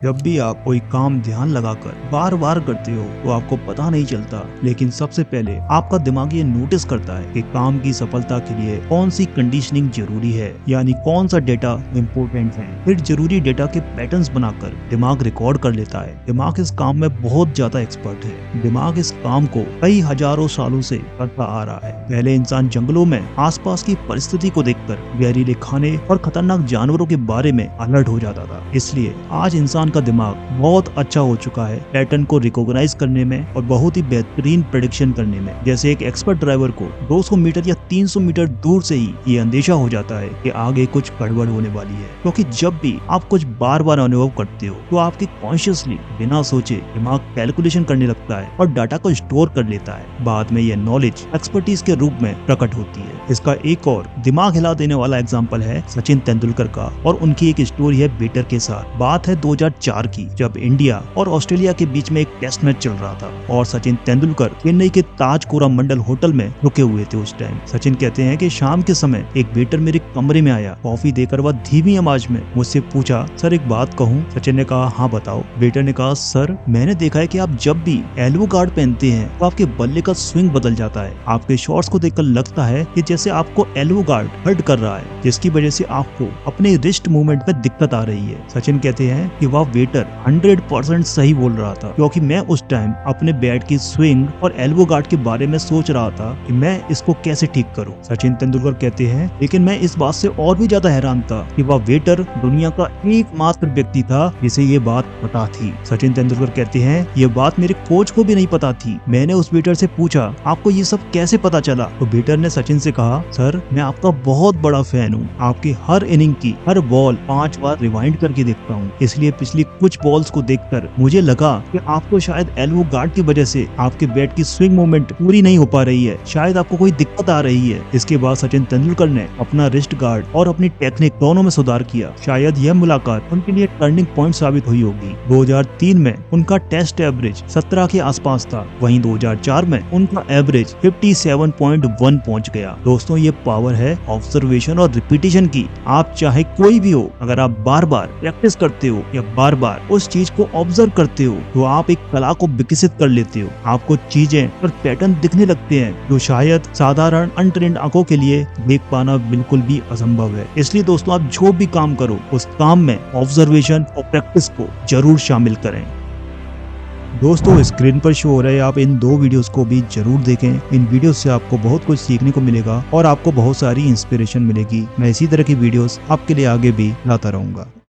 जब भी आप कोई काम ध्यान लगाकर बार बार करते हो तो आपको पता नहीं चलता, लेकिन सबसे पहले आपका दिमाग ये नोटिस करता है कि काम की सफलता के लिए कौन सी कंडीशनिंग जरूरी है, यानी कौन सा डेटा इम्पोर्टेंट है। फिर जरूरी डेटा के पैटर्न्स बनाकर दिमाग रिकॉर्ड कर लेता है। दिमाग इस काम में बहुत ज्यादा एक्सपर्ट है। दिमाग इस काम को कई हजारों सालों से करता आ रहा है। पहले इंसान जंगलों में आसपास की परिस्थिति को देखकर जहरीले खाने और खतरनाक जानवरों के बारे में अलर्ट हो जाता था। इसलिए आज इंसान का दिमाग बहुत अच्छा हो चुका है पैटर्न को रिकॉग्नाइज करने में और बहुत ही बेहतरीन प्रेडिक्शन करने में। जैसे एक एक्सपर्ट ड्राइवर को 200 मीटर या 300 मीटर दूर से ही ये अंदेशा हो जाता है कि आगे कुछ गड़बड़ होने वाली है, क्योंकि जब भी आप कुछ बार बार अनुभव करते हो तो आपके कॉन्शियसली बिना सोचे दिमाग कैलकुलेशन करने लगता है और डाटा को स्टोर कर लेता है। बाद में यह नॉलेज एक्सपर्टीज के रूप में प्रकट होती है। इसका एक और दिमाग हिला देने वाला एग्जाम्पल है सचिन तेंदुलकर का, और उनकी एक स्टोरी है बेटर के साथ। बात है 2004 की, जब इंडिया और ऑस्ट्रेलिया के बीच में एक टेस्ट मैच चल रहा था और सचिन तेंदुलकर चेन्नई के ताज कोरामंडल होटल में रुके हुए थे। उस टाइम सचिन कहते हैं कि शाम के समय एक वेटर मेरे कमरे में आया। कॉफी देकर वह धीमी आवाज में मुझसे पूछा, सर एक बात कहूँ? सचिन ने कहा, हाँ बताओ। वेटर ने कहा, सर मैंने देखा है कि आप जब भी एल्बो गार्ड पहनते हैं तो आपके बल्ले का स्विंग बदल जाता है। आपके शॉट्स को देखकर लगता है कि जैसे आपको एल्बो गार्ड हर्ट कर रहा है, जिसकी वजह से आपको अपने रिस्ट मूवमेंट में दिक्कत आ रही है। सचिन कहते हैं कि वह वेटर 100% सही बोल रहा था, क्योंकि मैं उस टाइम अपने बैट की स्विंग और एल्बो गार्ड के बारे में सोच रहा था कि मैं इसको कैसे ठीक करूं। सचिन तेंदुलकर कहते हैं, लेकिन मैं इस बात से और भी ज्यादा हैरान था कि वह वेटर दुनिया का एकमात्र व्यक्ति था जिसे ये बात पता थी। सचिन तेंदुलकर कहते हैं, ये बात मेरे कोच को भी नहीं पता थी। मैंने उस वेटर से पूछा, आपको ये सब कैसे पता चला? तो वेटर ने सचिन से कहा, सर मैं आपका बहुत बड़ा फैन हूँ। आपकी हर इनिंग की हर बॉल 5 बार रिवाइंड करके देखता हूँ, इसलिए पिछली कुछ बॉल्स को देखकर मुझे लगा कि आपको शायद एल्बो गार्ड की वजह से आपके बैट की स्विंग मूवमेंट पूरी नहीं हो पा रही है, शायद आपको कोई दिक्कत आ रही है। इसके बाद सचिन तेंदुलकर ने अपना रिस्ट गार्ड और अपनी टेक्निक दोनों में सुधार किया। शायद यह मुलाकात उनके लिए टर्निंग पॉइंट साबित हुई होगी। 2003 में उनका टेस्ट एवरेज 17 के आसपास था, वहीं 2004 में उनका एवरेज 57.1 पहुंच गया। दोस्तों ये पावर है ऑब्जर्वेशन और रिपीटिशन की। आप चाहे कोई भी हो, अगर आप बार बार प्रैक्टिस करते हो या बार बार उस चीज को ऑब्जर्व करते हो तो आप एक कला को विकसित कर लेते हो। आपको चीजें और पैटर्न दिखने लगते हैं जो शायद साधारण अनट्रेन्ड आंखों के लिए देख पाना बिल्कुल भी असंभव है। इसलिए दोस्तों आप जो भी काम करो उस काम में ऑब्जर्वेशन और प्रैक्टिस को जरूर शामिल करें। दोस्तों स्क्रीन पर शो हो रहे आप इन 2 वीडियोस को भी जरूर देखें। इन वीडियोस से आपको बहुत कुछ सीखने को मिलेगा और आपको बहुत सारी इंस्पिरेशन मिलेगी। मैं इसी तरह की वीडियोस आपके लिए आगे भी लाता रहूंगा।